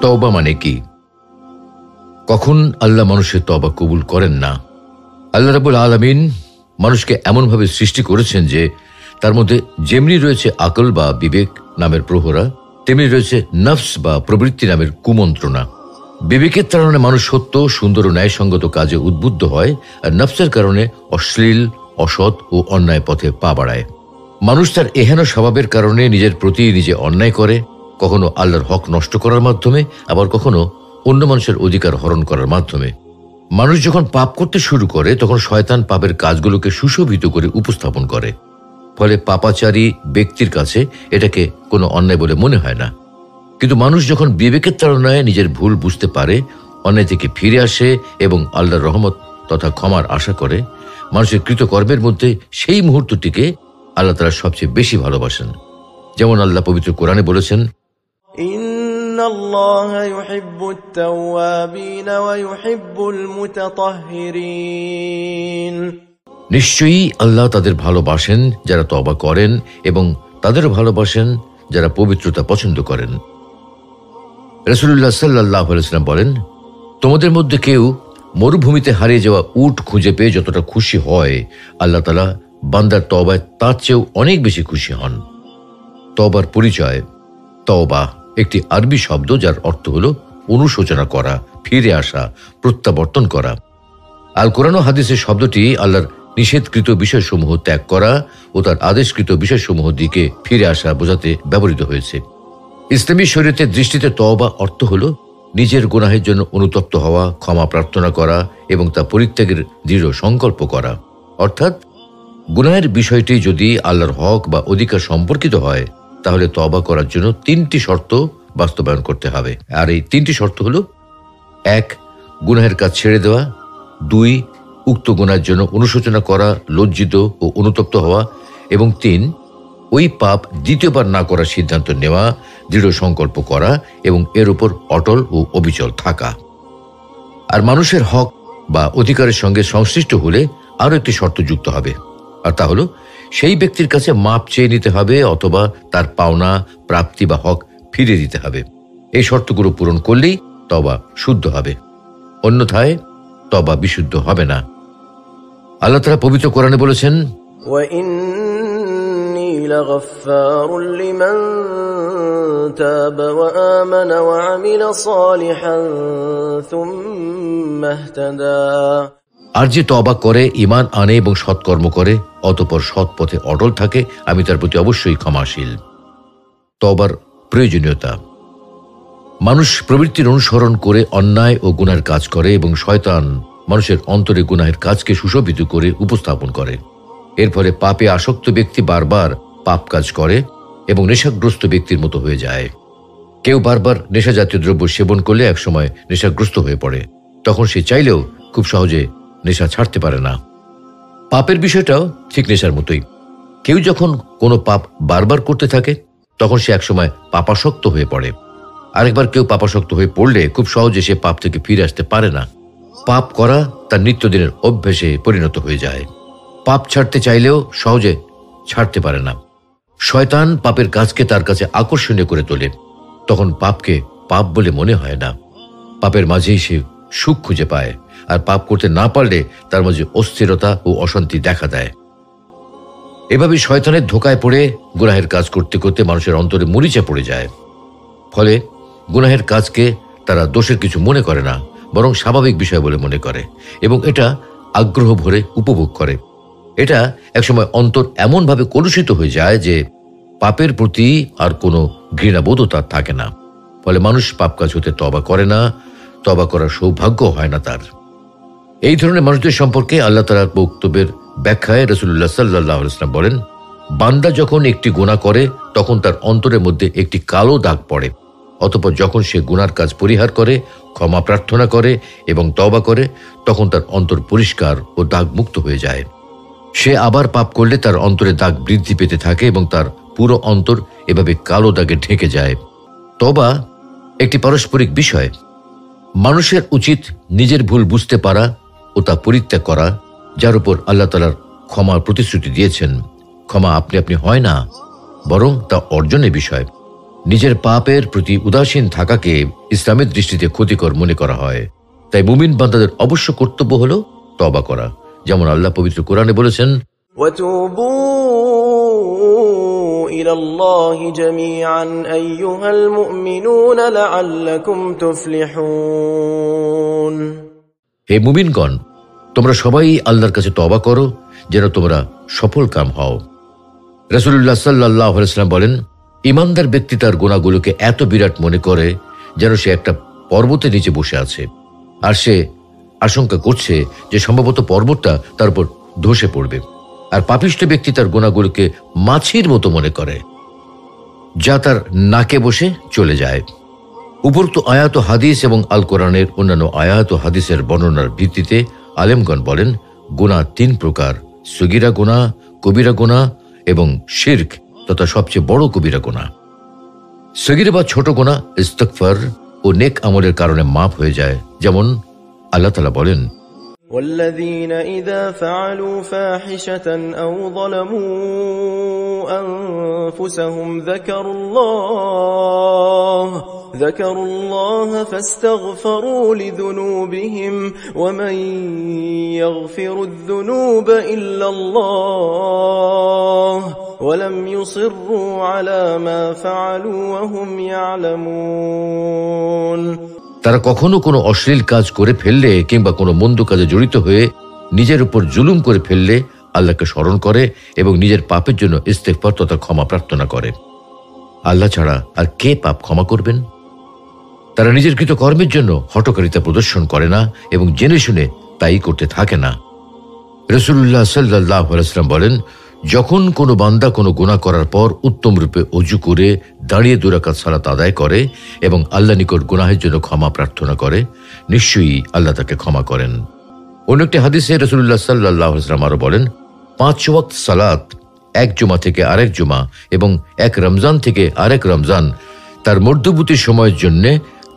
তওবা মানে কি? কখন আল্লাহ মানুষের তওবা কবুল করেন না? আল্লাহ রাব্বুল আলামিন মানুষকে এমনভাবে সৃষ্টি করেছেন যে তার মধ্যে যেমনি রয়েছে আকল বা বিবেক নামের প্রহরা, তেমনি রয়েছে নফস বা প্রবৃত্তি নামের কুমন্ত্রণা। বিবেকের কারণে মানুষ সত্য, সুন্দর ও ন্যায়সঙ্গত কাজে উদ্বুদ্ধ হয়, আর নফসের কারণে অশ্লীল, অসৎ ও অন্যায় পথে পা বাড়ায়। মানুষ তার এহেন স্বভাবের কারণে নিজের প্রতি নিজে অন্যায় করে, কখনো আল্লাহর হক নষ্ট করার মাধ্যমে, আবার কখনো অন্য মানুষের অধিকার হরণ করার মাধ্যমে। মানুষ যখন পাপ করতে শুরু করে তখন শয়তান পাপের কাজগুলোকে সুশোভিত করে উপস্থাপন করে, ফলে পাপাচারী ব্যক্তির কাছে এটাকে কোনো অন্যায় বলে মনে হয় না। কিন্তু মানুষ যখন বিবেকের তাড়নায় নিজের ভুল বুঝতে পারে, অন্যায় থেকে ফিরে আসে এবং আল্লাহর রহমত তথা ক্ষমার আশা করে, মানুষের কৃতকর্মের মধ্যে সেই মুহূর্তটিকে আল্লাহ তাআলা সবচেয়ে বেশি ভালোবাসেন। যেমন আল্লাহ পবিত্র কোরআনে বলেছেন, ইন্নাল্লাহা ইউহিব্বুত তাওয়াবিন ওয়া ইউহিব্বুল মুতাতাহহিরিন। নিশ্চয়ই আল্লাহ তাদের ভালোবাসেন যারা তওবা করেন এবং তাদের ভালোবাসেন যারা পবিত্রতা পছন্দ করেন। রাসূলুল্লাহ সাল্লাল্লাহু আলাইহি ওয়াসাল্লাম বলেন, তোমাদের মধ্যে কেউ মরুভূমিতে হারিয়ে যাওয়া উট খুঁজে পেয়ে যতটা খুশি হয়, আল্লাহ তাআলা বান্দার তওবায় তার চেয়েও অনেক বেশি খুশি হন। তওবার পরিচয়। তওবা একটি আরবি শব্দ যার অর্থ হল অনুশোচনা করা, ফিরে আসা, প্রত্যাবর্তন করা। আল কোরআন ও হাদিসের শব্দটি আল্লাহর নিষেধকৃত বিষয়সমূহ ত্যাগ করা ও তার আদেশকৃত বিষয়সমূহ দিকে ফিরে আসা বোঝাতে ব্যবহৃত হয়েছে। ইসলামী শরীয়তের দৃষ্টিতে তওবা অর্থ হল নিজের গুনাহের জন্য অনুতপ্ত হওয়া, ক্ষমা প্রার্থনা করা এবং তা পরিত্যাগের দৃঢ় সংকল্প করা। অর্থাৎ গুনাহের বিষয়টি যদি আল্লাহর হক বা অধিকার সম্পর্কিত হয়, তাহলে তওবা করার জন্য 3টি শর্ত বাস্তবায়ন করতে হবে। আর এই 3টি শর্ত হল: 1. গুনাহের কাজ ছেড়ে দেওয়া, 2. উক্ত গুনাহের জন্য অনুশোচনা করা, লজ্জিত ও অনুতপ্ত হওয়া, এবং 3. ওই পাপ দ্বিতীয়বার না করার সিদ্ধান্ত নেওয়া, দৃঢ় সংকল্প করা এবং এর উপর অটল ও অবিচল থাকা। আর মানুষের হক বা অধিকারের সঙ্গে সংশ্লিষ্ট হলে আরও একটি শর্ত যুক্ত হবে, আর তা হলো সেই ব্যক্তির কাছে মাপ চেয়ে নিতে হবে অথবা তার পাওনা, প্রাপ্তি বা হক ফিরিয়ে দিতে হবে। এই শর্তগুলো পূরণ করলেই তওবা শুদ্ধ হবে, অন্যথায় তওবা বিশুদ্ধ হবে না। আল্লাহ তাআলা পবিত্র কোরআনে বলেছেন, ওয়া ইন্নী লাগাফফারুল লিমান তাবা ওয়া আমানা ওয়া আমিলা সালিহান সুম্মা ইহতাদা। আর যে তওবা করে, ঈমান আনে এবং সৎকর্ম করে, অতঃপর সৎ পথে অটল থাকে, আমি তার প্রতি অবশ্যই ক্ষমাশীল। তওবার প্রয়োজনীয়তা। মানুষ প্রবৃত্তির অনুসরণ করে অন্যায় ও গুনাহের কাজ করে এবং শয়তান মানুষের অন্তরে গুনাহের কাজকে সুশোভিত করে উপস্থাপন করে। এর ফলে পাপে আসক্ত ব্যক্তি বারবার পাপ কাজ করে এবং নেশাগ্রস্ত ব্যক্তির মতো হয়ে যায়। কেউ বারবার নেশা জাতীয় দ্রব্য সেবন করলে একসময় নেশাগ্রস্ত হয়ে পড়ে, তখন সে চাইলেও খুব সহজে নেশা ছাড়তে পারে না। পাপের বিষয়টাও ঠিক নেশার মতোই। কেউ যখন কোনো পাপ বারবার করতে থাকে তখন সে একসময় পাপাসক্ত হয়ে পড়ে। আরেকবার কেউ পাপাসক্ত হয়ে পড়লে খুব সহজে সে পাপ থেকে ফিরে আসতে পারে না। পাপ করা তার নিত্যদিনের অভ্যাসে পরিণত হয়ে যায়। পাপ ছাড়তে চাইলেও সহজে ছাড়তে পারে না। শয়তান পাপের কাজকে তার কাছে আকর্ষণীয় করে তোলে, তখন পাপকে পাপ বলে মনে হয় না। পাপের মাঝেই সে সুখ খুঁজে পায়, আর পাপ করতে না পারলে তার মাঝে অস্থিরতা ও অশান্তি দেখা দেয়। এভাবে শয়তানের ধোকায় পড়ে গুনাহের কাজ করতে করতে মানুষের অন্তরে মরিচা পড়ে যায়। ফলে গুনাহের কাজকে তারা দোষের কিছু মনে করে না, বরং স্বাভাবিক বিষয় বলে মনে করে এবং এটা আগ্রহ ভরে উপভোগ করে। এটা একসময় অন্তর এমনভাবে কলুষিত হয়ে যায় যে পাপের প্রতি আর কোনো ঘৃণাবোধও তার থাকে না। ফলে মানুষ পাপ কাজ হতে তওবা করে না, তওবা করার সৌভাগ্য হয় না তার। এই ধরনের মানুষদের সম্পর্কে আল্লাহ তাআলার বক্তব্যের ব্যাখ্যায় রাসূলুল্লাহ সাল্লাল্লাহু আলাইহি ওয়াসাল্লাম বলেন, বান্দা যখন একটি গুনাহ করে তখন তার অন্তরের মধ্যে একটি কালো দাগ পড়ে, অতঃপর যখন সে গুনার কাজ পরিহার করে, ক্ষমা প্রার্থনা করে এবং তওবা করে, তখন তার অন্তর পরিষ্কার ও দাগ মুক্ত হয়ে যায়। সে আবার পাপ করলে তার অন্তরে দাগ বৃদ্ধি পেতে থাকে এবং তার পুরো অন্তর এভাবে কালো দাগে ঢেকে যায়। তওবা একটি পারস্পরিক বিষয়। মানুষের উচিত নিজের ভুল বুঝতে পারা ও তা পরিত্যাগ করা, যার উপর আল্লাহ তাআলার ক্ষমার প্রতিশ্রুতি দিয়েছেন। ক্ষমা আপনি আপনি হয় না, বরং তা অর্জনের বিষয়। নিজের পাপের প্রতি উদাসীন থাকাকে ইসলামের দৃষ্টিতে ক্ষতিকর মনে করা হয়। তাই মুমিন বান্দাদের অবশ্য কর্তব্য হলো তওবা করা, যেমন আল্লাহ পবিত্র কোরআনে বলেছেন, وَتُوبُوا إِلَى اللَّهِ جَمِيعًا أَيُّهَا الْمُؤْمِنُونَ لَعَلَّكُمْ تُفْلِحُونَ। হে মুমিনগণ, তোমরা সবাই আল্লাহর কাছে তওবা করো যেন তোমরা সফল কাম হও। রাসূলুল্লাহ সাল্লাল্লাহু আলাইহি ওয়াসাল্লাম বলেন, ঈমানদার ব্যক্তি তার গুনাহগুলোকে এত বিরাট মনে করে যেন সে একটা পর্বতের নিচে বসে আছে, আর সে আশঙ্কা করছে যে সম্ভবত পর্বতটা তার উপর ধসে পড়বে। আর পাপিষ্ঠ ব্যক্তি তার গুনাহগুলোকে মাছির মতো মনে করে, যা তার নাকে বসে চলে যায়। উপরোক্ত আয়াত ও হাদিস এবং আল কোরআনের অন্যান্য আয়াত ও হাদিসের বর্ণনার ভিত্তিতে আলেমগণ বলেন, গুনাহ 3 প্রকার: সগীরা গুনাহ, কবিরা গুনাহ এবং শিরক তথা সবচেয়ে বড় কবিরা গুনাহ। সগীরা বা ছোট গুনাহ ইস্তিগফার ও নেক আমলের কারণে মাফ হয়ে যায়, যেমন আল্লাহ তাআলা বলেন, والذين إذا فعلوا فاحشة أو ظلموا أنفسهم ذكروا الله فاستغفروا لذنوبهم ومن يغفر الذنوب إلا الله ولم يصروا على ما فعلوا وهم يعلمون। তারা কখনো কোনো অশ্লীল কাজ করে ফেললে কিংবা কোনো মন্দ কাজে জড়িত হয়ে নিজের উপর জুলুম করে ফেললে আল্লাহকে স্মরণ করে এবং নিজের পাপের জন্য ইস্তেগফার তথা ক্ষমা প্রার্থনা করে। আল্লাহ ছাড়া আর কে পাপ ক্ষমা করবেন? তারা নিজের কৃত কর্মের জন্য হঠকারিতা প্রদর্শন করে না এবং জেনে শুনে তাই করতে থাকে না। রাসূলুল্লাহ সাল্লাল্লাহু আলাইহি ওয়াসাল্লাম বলেন, যখন কোনো বান্দা কোনো গুনাহ করার পর উত্তম রূপে ওযু করে দাঁড়িয়ে 2 রাকাত সালাত আদায় করে এবং আল্লাহর নিকট গুনাহের জন্য ক্ষমা প্রার্থনা করে, নিশ্চয়ই আল্লাহ তাকে ক্ষমা করেন। অন্য একটি হাদিসে রাসূলুল্লাহ সাল্লাল্লাহু আলাইহি ওয়াসাল্লাম আরো বলেন, 5 ওয়াক্ত সালাত এক জুমা থেকে আরেক জুমা এবং এক রমজান থেকে আরেক রমজান তার মধ্যবর্তী সময়ের জন্য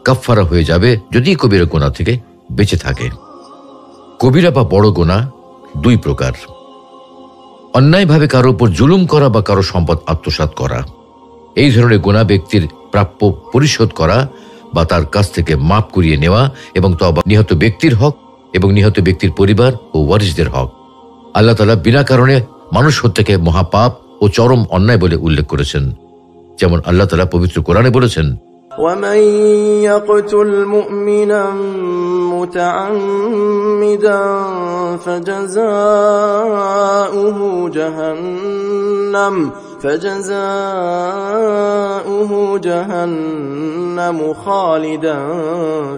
কাফফারা হয়ে যাবে যদি কবিরা গুনাহ থেকে বেঁচে থাকে। কবিরা বা বড় গুনাহ 2 প্রকার: অন্যায়ভাবে কারো উপর জুলুম করা বা কারো সম্পদ আত্মসাৎ করা। এই ধরনের গুনাহ ব্যক্তির প্রাপ্য পরিশোধ করা বা তার কাছ থেকে মাফ করিয়ে নেওয়া এবং তওবা নিহত ব্যক্তির হক এবং নিহত ব্যক্তির পরিবার ও ওয়ারিসদের হক। আল্লাহ তাআলা বিনা কারণে মানুষ হত্যাকে মহাপাপ ও চরম অন্যায় বলে উল্লেখ করেছেন, যেমন আল্লাহ তাআলা পবিত্র কোরআনে বলেছেন, وَمَن يَقْتُلْ مُؤْمِنًا مُتَعَمِّدًا فَجَزَاؤُهُ جَهَنَّمُ خَالِدًا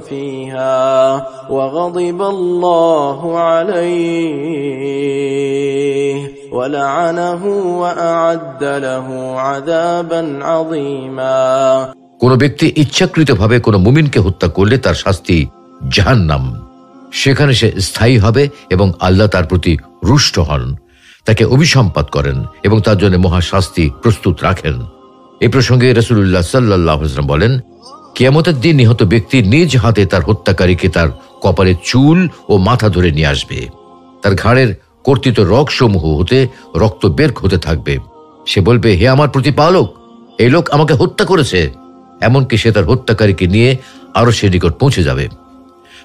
فِيهَا وَغَضِبَ اللَّهُ عَلَيْهِ وَلَعَنَهُ وَأَعَدَّ لَهُ عَذَابًا عَظِيمًا। কোন ব্যক্তি ইচ্ছাকৃতভাবে কোনো মুমিনকে হত্যা করলে তার শাস্তি জাহান্নাম, সেখানে সে স্থায়ী হবে এবং আল্লাহ তার প্রতি রুষ্ট হন, তাকে অভিসম্পাত করেন এবং তার জন্য মহা শাস্তি প্রস্তুত রাখেন। এই প্রসঙ্গে রাসূলুল্লাহ সাল্লাল্লাহু আলাইহি ওয়াসাল্লাম বলেন, কিয়ামতের দিন নিহত ব্যক্তি নিজ হাতে তার হত্যাকারীকে তার কপালে চুল ও মাথা ধরে নিয়ে আসবে। তার ঘাড়ের কর্তিত রগসমূহ হতে রক্ত বের হতে থাকবে। সে বলবে, হে আমার প্রতিপালক, এই লোক আমাকে হত্যা করেছে। এমনকি সে তার হত্যাকারীকে নিয়ে আরো সে নিকট পৌঁছে যাবে।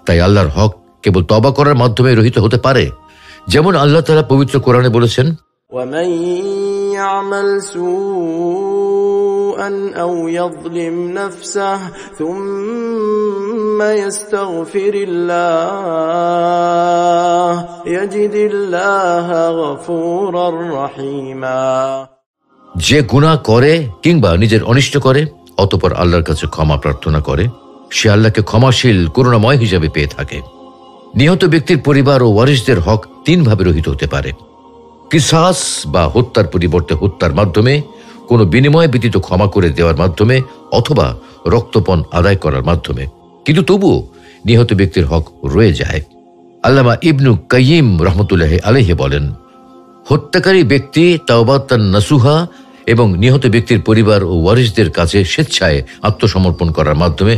তাই আল্লাহর হক কেবল তওবা করার মাধ্যমে রহিত হতে পারে, যেমন আল্লাহ তাআলা পবিত্র কোরআনে বলেছেন, وَمَن يَعْمَلْ سُوءًا أَوْ يَظْلِمْ نَفْسَهُ ثُمَّ يَسْتَغْفِرِ اللَّهَ يَجِدِ اللَّهَ غَفُورًا رَحِيمًا। যে গুনাহ করে কিংবা নিজের অনিষ্ট করে অতঃপর আল্লাহর কাছে ক্ষমা প্রার্থনা করে, সে আল্লাহকে ক্ষমাশীল করুণাময় হিসাবে পেয়ে থাকে। নিহত ব্যক্তির পরিবার ও ওয়ারিসদের হক 3 ভাবে রহিত হতে পারে: কিসাস বা হত্যার পরিবর্তে হত্যার মাধ্যমে, কোনো বিনিময় ব্যতীত ক্ষমা করে দেওয়ার মাধ্যমে অথবা রক্তপণ আদায় করার মাধ্যমে। কিন্তু তবুও নিহত ব্যক্তির হক রয়ে যায়। আল্লামা ইবনু কাইয়িম রাহমাতুল্লাহি আলাইহি বলেন, হত্যাকারী ব্যক্তি তাওবাতান নাসুহা এবং নিহত ব্যক্তির পরিবার ও ওয়ারিসদের কাছে স্বেচ্ছায় আত্মসমর্পণ করার মাধ্যমে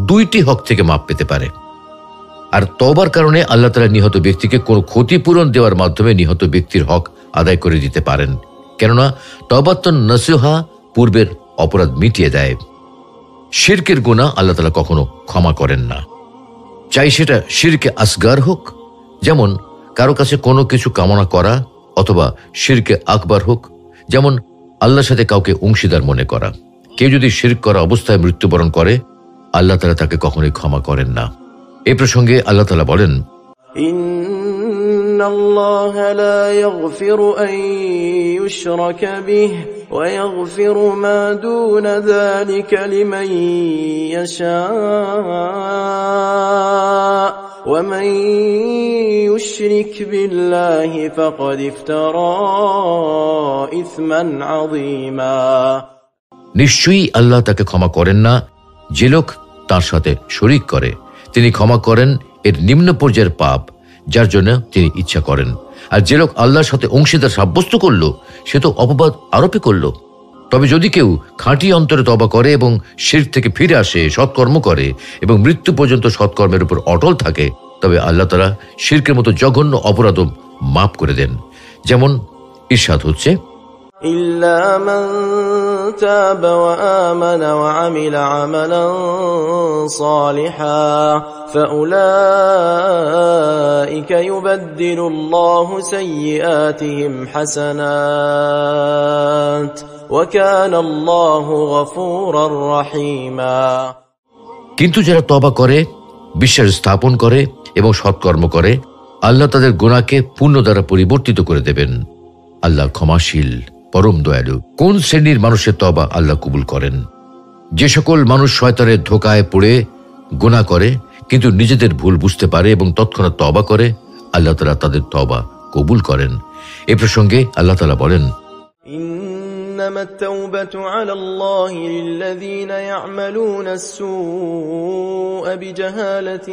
2টি হক থেকে মাপ পেতে পারে। আর তওবার কারণে আল্লাহ তাআলা নিহত ব্যক্তিকে কোনো ক্ষতিপূরণ দেওয়ার মাধ্যমে নিহত ব্যক্তির হক আদায় করে দিতে পারেন, কেননা তাওবাতুন নাসুহা পূর্বের অপরাধ মিটিয়ে দেয়। শিরকের গুনাহ আল্লাহ তাআলা কখনো ক্ষমা করেন না, চাই সেটা শিরকে আসগার হোক, যেমন কারো কাছে কোনো কিছু কামনা করা, অথবা শিরকে আকবার হোক, যেমন আল্লাহর সাথে কাউকে অংশীদার মনে করা। কেউ যদি শিরক করা অবস্থায় মৃত্যুবরণ করে, আল্লাহ তাআলা তাকে কখনোই ক্ষমা করেন না। এই প্রসঙ্গে আল্লাহ তাআলা বলেন, ইন্নাল্লাহা লা ইয়াগফিরু আন ইউশরাকা বিহি ওয়া ইয়াগফিরু মা দুনা যালিকা লিমান ইয়াশা ওয়া মান ইউশরিক বিল্লাহি ফাকাদ ইফতারা ইসমান আযীমা। নিশ্চয়ই আল্লাহ তাকে ক্ষমা করেন না যে লোক তার সাথে শরীক করে। তিনি ক্ষমা করেন এর নিম্ন পর্যায়ের পাপ, যার জন্য তিনি ইচ্ছা করেন। আর যে লোক আল্লাহর সাথে অংশীদার সাব্যস্ত করল, সে তো অপবাদ আরোপই করল। তবে যদি কেউ খাঁটি অন্তরে তওবা করে এবং শিরক থেকে ফিরে আসে, সৎকর্ম করে এবং মৃত্যু পর্যন্ত সৎকর্মের উপর অটল থাকে, তবে আল্লাহ তাআলা শিরকের মতো জঘন্য অপরাধও মাফ করে দেন। যেমন ইরশাদ হচ্ছে, إلا من تاب وآمن وعمل عملا صالحا فأولئك يبدل الله سيئاتهم حسنات وكان الله غفورا رحيما। কিন্তু যারা তওবা করে, বিশ্বাস স্থাপন করে এবং সৎকর্ম করে, আল্লাহ তাদের গুনাহকে পুণ্য দ্বারা পরিবর্তিত করে দেবেন। আল্লাহ ক্ষমাশীল, পরম দয়ালু। কোন শ্রেণীর মানুষের তওবা আল্লাহ কবুল করেন? যে সকল মানুষ শয়তানের ধোঁকায় পড়ে গুনাহ করে কিন্তু নিজেদের ভুল বুঝতে পারে এবং তৎক্ষণাৎ তওবা করে, আল্লাহ তাআলা তাদের তওবা কবুল করেন। এই প্রসঙ্গে আল্লাহ তাআলা বলেন, إنما التوبة على الله للذين يعملون السوء بجهالة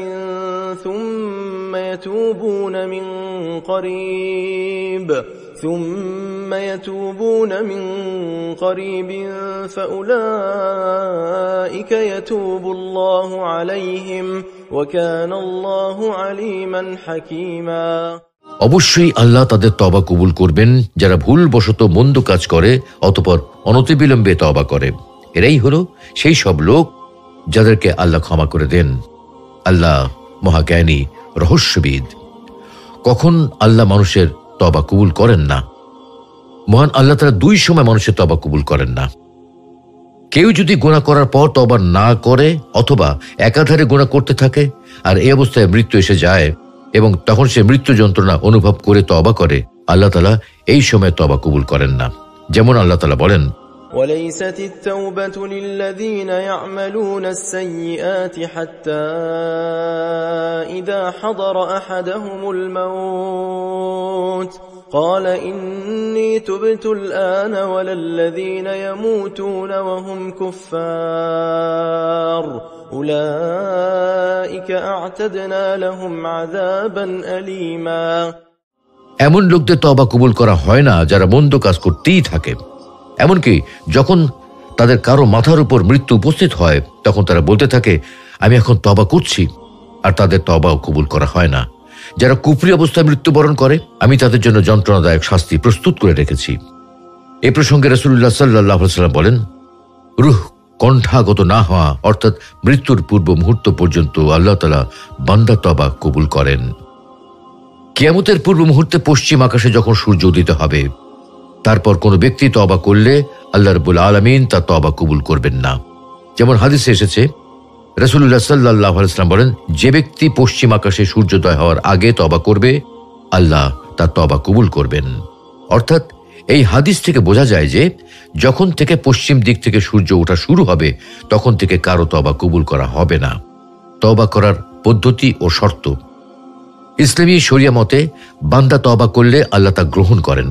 ثم يتوبون من قريب فأولئك يتوب الله عليهم وكان الله عليما حكيما। অবশ্যই আল্লাহ তাদের তওবা কবুল করবেন যারা ভুলবশত মন্দ কাজ করে অতঃপর অনতিবিলম্বে তওবা করে। এরাই হলো সেই সব লোক যাদেরকে আল্লাহ ক্ষমা করে দেন। আল্লাহ মহাজ্ঞানী, রহস্যবিদ। কখন আল্লাহ মানুষের তওবা কবুল করেন না? মহান আল্লাহ তাআলা দুই সময় মানুষের তওবা কবুল করেন না। কেউ যদি গুনাহ করার পর তওবা না করে অথবা একাধারে গুনাহ করতে থাকে আর এই অবস্থায় মৃত্যু এসে যায় এবং তখন সে মৃত্যু যন্ত্রণা অনুভব করে তওবা করে, আল্লাহ তাআলা এই সময় তওবা কবুল করেন না। যেমন আল্লাহ তাআলা বলেন, وليست التوبة للذين يعملون السيئات حتى إذا حضر أحدهم الموت قال إني تبت الآن ولا الذين يموتون وهم كفار أولئك أعتدنا لهم عذابا أليما। এমন লোকদের তওবা কবুল করা হয় না যারা মন্দ কাজ করতেই থাকে। এমনকি যখন তাদের কারো মাথার উপর মৃত্যু উপস্থিত হয় তখন তারা বলতে থাকে, আমি এখন তওবা করছি, আর তাদের তওবাও কবুল করা হয় না। যারা কুফরি অবস্থায় মৃত্যুবরণ করে, আমি তাদের জন্য যন্ত্রণাদায়ক শাস্তি প্রস্তুত করে রেখেছি। এই প্রসঙ্গে রাসূলুল্লাহ সাল্লাল্লাহু আলাইহি ওয়াসাল্লাম বলেন, রূহ কণ্ঠাগত না হওয়া অর্থাৎ মৃত্যুর পূর্ব মুহূর্ত পর্যন্ত আল্লাহ তাআলা বান্দার তওবা কবুল করেন। কিয়ামতের পূর্ব মুহূর্তে পশ্চিম আকাশে যখন সূর্য উদিত হবে, তারপর কোনো ব্যক্তি তওবা করলে আল্লাহ রাব্বুল আলামিন তার তওবা কবুল করবেন না। যেমন হাদিসে এসেছে, রাসূলুল্লাহ সাল্লাল্লাহু আলাইহি ওয়াসাল্লাম বলেন, যে ব্যক্তি পশ্চিম আকাশে সূর্যোদয় হওয়ার আগে তওবা করবে, আল্লাহ তার তওবা কবুল করবেন। অর্থাৎ এই হাদিস থেকে বোঝা যায় যে যখন থেকে পশ্চিম দিক থেকে সূর্য ওঠা শুরু হবে তখন থেকে কারো তওবা কবুল করা হবে না। তওবা করার পদ্ধতি ও শর্ত। ইসলামী শরিয়া মতে বান্দা তওবা করলে আল্লাহ তা গ্রহণ করেন।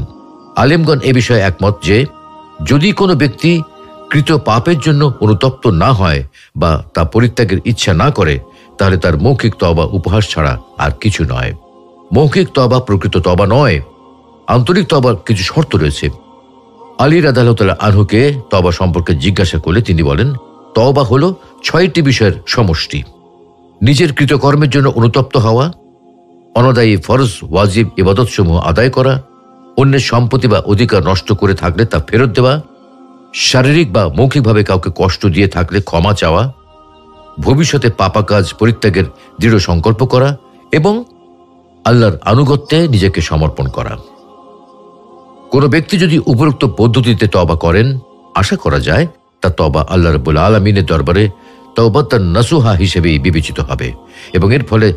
আলেমগণ এ বিষয়ে একমত যে যদি কোনো ব্যক্তি কৃত পাপের জন্য অনুতপ্ত না হয় বা তা পরিত্যাগের ইচ্ছা না করে, তাহলে তার মৌখিক তওবা উপহাস ছাড়া আর কিছু নয়। মৌখিক তওবা প্রকৃত তওবা নয়। আন্তরিক তওবার কিছু শর্ত রয়েছে। আলী রাদিয়াল্লাহু তাআলা আনহুকে তওবা সম্পর্কে জিজ্ঞাসা করলে তিনি বলেন, তওবা হলো 6টি বিষয়ের সমষ্টি। নিজের কৃতকর্মের জন্য অনুতপ্ত হওয়া, অনাদায়ী ফরজ ওয়াজিব ইবাদতসমূহ আদায় করা, অন্যের সম্পত্তি বা অধিকার নষ্ট করে থাকলে তা ফেরত দেওয়া, শারীরিক বা মৌখিকভাবে কাউকে কষ্ট দিয়ে থাকলে ক্ষমা চাওয়া, ভবিষ্যতে পাপা কাজ পরিত্যাগের দৃঢ় সংকল্প করা এবং আল্লাহর আনুগত্যে নিজেকে সমর্পণ করা। কোনো ব্যক্তি যদি উপরোক্ত পদ্ধতিতে তওবা করেন, আশা করা যায় তা তওবা আল্লাহ রাব্বুল আলামিনের দরবারে তওবাতান নাসুহা হিসেবেই বিবেচিত হবে এবং এর ফলে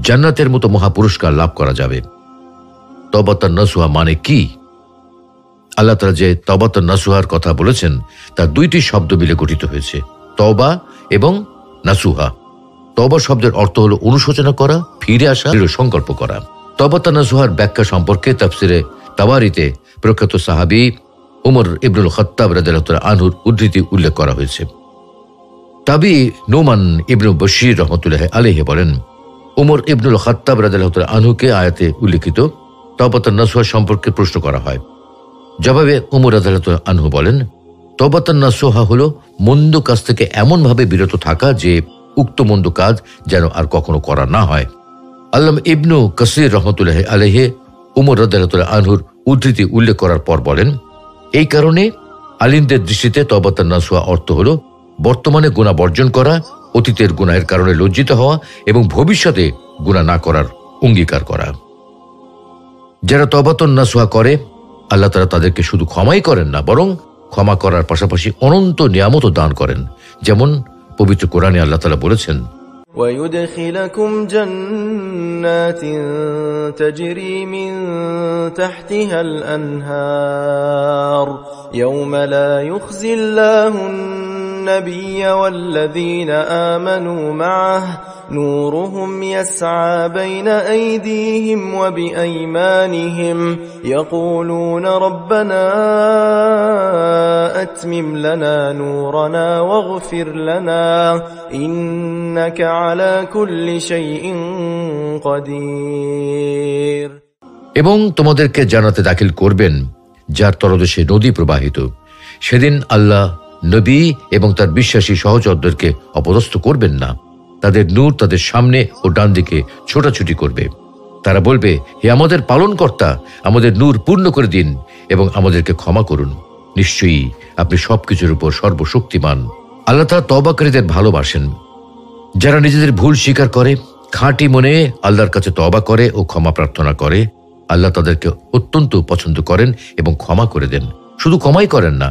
জান্নাতের মতো মহাপুরস্কার লাভ করা যাবে। তওবাতান নাসুহা মানে কি? আল্লাহ তাআলা যে তওবাতান নাসুহার কথা বলেছেন তা দুইটি শব্দ মিলে গঠিত হয়েছে, তওবা এবং নাসুহা। তওবা শব্দের অর্থ হলো অনুশোচনা করা, ফিরে আসা, দৃঢ় সংকল্প করা। তওবাতান নাসুহার ব্যাখ্যা সম্পর্কে তাফসিরে তাবারিতে প্রখ্যাত সাহাবী উমর ইবনুল খাত্তাব রাদিয়াল্লাহু তাআলা আনহুর উদ্ধৃতি উল্লেখ করা হয়েছে। তাবী নোমান ইবনু বশীর রাহমাতুল্লাহি আলাইহি বলেন, উমর ইবনুল খাত্তাব রাদিয়াল্লাহু তাআলা আনহুকে আয়াতে উল্লেখিত তওবাতান নাসুহা সম্পর্কে প্রশ্ন করা হয়। জবাবে উমর রাদিয়াল্লাহু তাআলা আনহু বলেন, তওবাতান নাসুহা হলো মন্দ কাজ থেকে এমনভাবে বিরত থাকা যে উক্ত মন্দ কাজ যেন আর কখনো করা না হয়। আল্লামা ইবনু কাসির রাহমাতুল্লাহি আলাইহি উমর রাদিয়াল্লাহু তাআলা আনহুর উদ্ধৃতি উল্লেখ করার পর বলেন, এই কারণে আলিমদের দৃষ্টিতে তওবাতান নাসুহা অর্থ হলো বর্তমানে গুনাহ বর্জন করা, অতীতের গুনাহের কারণে লজ্জিত হওয়া এবং ভবিষ্যতে গুনাহ না করার অঙ্গীকার করা। যারা তওবাতান নাসুহা করে, আল্লাহ তাআলা তাদেরকে শুধু ক্ষমাই করেন না, বরং ক্ষমা করার পাশাপাশি অনন্ত নিয়ামতও দান করেন। যেমন পবিত্র কোরআনে আল্লাহ তাআলা বলেছেন, ويدخلكم جنات تجري من تحتها الأنهار يوم لا يخزي الله النبي والذين آمنوا معه نورهم يسعى بين أيديهم وبأيمانهم يقولون ربنا أتمم لنا نورنا واغفر لنا إنك على كل شيء قدير। এবং তোমাদেরকে জান্নাতে দাখিল করবেন যার তলদেশে নদী প্রবাহিত। সেদিন আল্লাহ নবী এবং তার বিশ্বাসী সহচরদেরকে অপদস্থ করবেন না। তাদের নূর তাদের সামনে ও ডান দিকে ছোটাছুটি করবে। তারা বলবে, হে আমাদের পালনকর্তা, আমাদের নূর পূর্ণ করে দিন এবং আমাদেরকে ক্ষমা করুন। নিশ্চয়ই আপনি সবকিছুর উপর সর্বশক্তিমান। আল্লাহ তাআলা তওবাকারীদের ভালোবাসেন। যারা নিজেদের ভুল স্বীকার করে, খাঁটি মনে আল্লাহর কাছে তওবা করে ও ক্ষমা প্রার্থনা করে, আল্লাহ তাদেরকে অত্যন্ত পছন্দ করেন এবং ক্ষমা করে দেন। শুধু ক্ষমাই করেন না,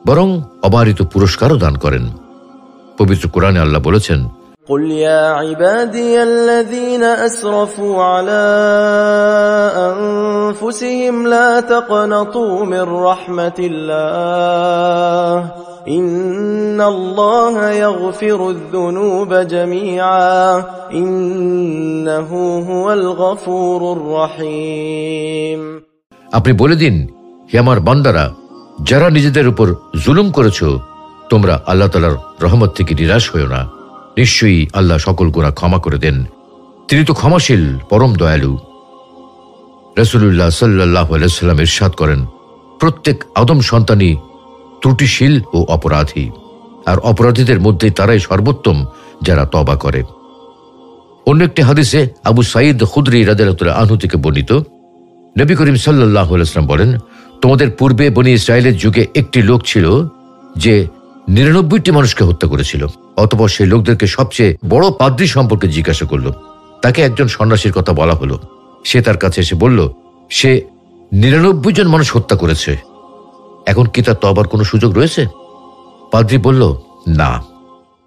বরং অবারিত পুরস্কারও দান করেন। পবিত্র কোরআনে আল্লাহ বলেছেন, قل يا عبادي الذين أسرفوا على أنفسهم لا تقنطوا من رحمة الله إن الله يغفر الذنوب جميعا إنه هو الغفور الرحيم। আপনি বলে দিন, হে আমার বান্দারা, যারা নিজেদের উপর জুলুম করেছ, তোমরা আল্লাহ তাআলার রহমত থেকে নিরাশ হয়ো না। নিশ্চয়ই আল্লাহ সকল গুনাহ ক্ষমা করে দেন। তিনি তো ক্ষমাশীল, পরম দয়ালু। রাসূলুল্লাহ সাল্লাল্লাহু আলাইহি ওয়াসাল্লাম ইরশাদ করেন, প্রত্যেক আদম সন্তানই ত্রুটিশীল ও অপরাধী, আর অপরাধীদের মধ্যে তারাই সর্বোত্তম যারা তওবা করে। অন্য একটি হাদিসে আবু সাঈদ খুদরি রাদিয়াল্লাহু তাআলা আনহু থেকে বর্ণিত, নবী করিম সাল্লাল্লাহু আলাইহি ওয়াসাল্লাম বলেন, তোমাদের পূর্বে বনী ইসরায়েলের যুগে একটি লোক ছিল যে 99টি মানুষকে হত্যা করেছিল। অতঃপর সেই লোকদেরকে সবচেয়ে বড় পাদ্রী সম্পর্কে জিজ্ঞাসা করল। তাকে একজন সন্ন্যাসীর কথা বলা হলো। সে তার কাছে এসে বলল, সে 99 জন মানুষ হত্যা করেছে, এখন কি তার তওবার কোনো সুযোগ রয়েছে? পাদ্রী বলল, না।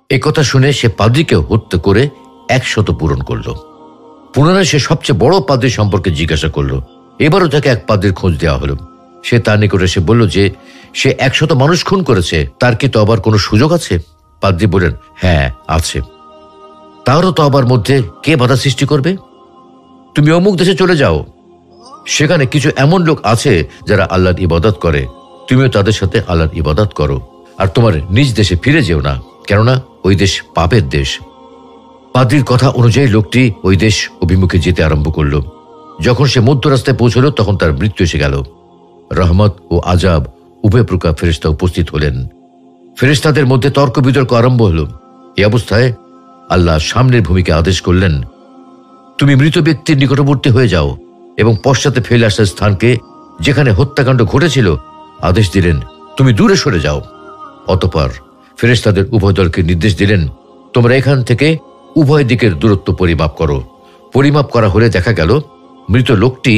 একথা শুনে সে পাদ্রীকে হত্যা করে 100 পূরণ করল। পুনরায় সে সবচেয়ে বড় পাদ্রী সম্পর্কে জিজ্ঞাসা করল। এবারও তাকে এক পাদ্রীর খোঁজ দেওয়া হলো। সে তার নিকটে এসে বলল যে সে 100 মানুষ খুন করেছে, তার কি তওবার কোনো সুযোগ আছে? পাদ্রী বললেন, হ্যাঁ আছে। তারও তওবার মধ্যে কে বাধা সৃষ্টি করবে? তুমি অমুক দেশে চলে যাও, সেখানে কিছু এমন লোক আছে যারা আল্লাহর ইবাদত করে, তুমিও তাদের সাথে আল্লাহর ইবাদত করো, আর তোমার নিজ দেশে ফিরে যেও না, কেননা ওই দেশ পাপের দেশ। পাদ্রীর কথা অনুযায়ী লোকটি ওই দেশ অভিমুখে যেতে আরম্ভ করল। যখন সে মধ্য রাস্তায় পৌঁছল, তখন তার মৃত্যু এসে গেল। রহমত ও আজাব উভয় প্রকার ফেরেশতা উপস্থিত হলেন। ফেরেশতাদের মধ্যে তর্ক বিতর্ক আরম্ভ হল। এই অবস্থায় আল্লাহ সামনের ভূমিকে আদেশ করলেন, তুমি মৃত ব্যক্তির নিকটবর্তী হয়ে যাও এবং পশ্চাতে ফেলে আসা স্থানকে যেখানে হত্যাকাণ্ড ঘটেছিল আদেশ দিলেন, তুমি দূরে সরে যাও। অতঃপর ফেরেশতাদের উভয় দলকে নির্দেশ দিলেন, তোমরা এখান থেকে উভয় দিকের দূরত্ব পরিমাপ করো। পরিমাপ করা হলে দেখা গেল মৃত লোকটি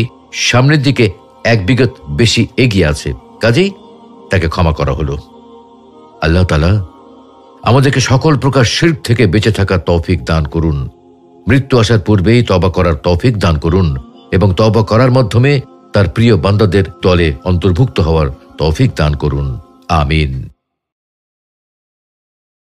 সামনের দিকে 1 বিঘত বেশি এগিয়ে আছে, কাজেই তাকে ক্ষমা করা হলো। আল্লাহ তাআলা আমাদেরকে সকল প্রকার শিরক থেকে বেঁচে থাকার তৌফিক দান করুন। মৃত্যু আসার পূর্বেই তওবা করার তৌফিক দান করুন এবং তওবা করার মাধ্যমে তার প্রিয় বান্দাদের দলে অন্তর্ভুক্ত হওয়ার তৌফিক দান করুন। আমিন।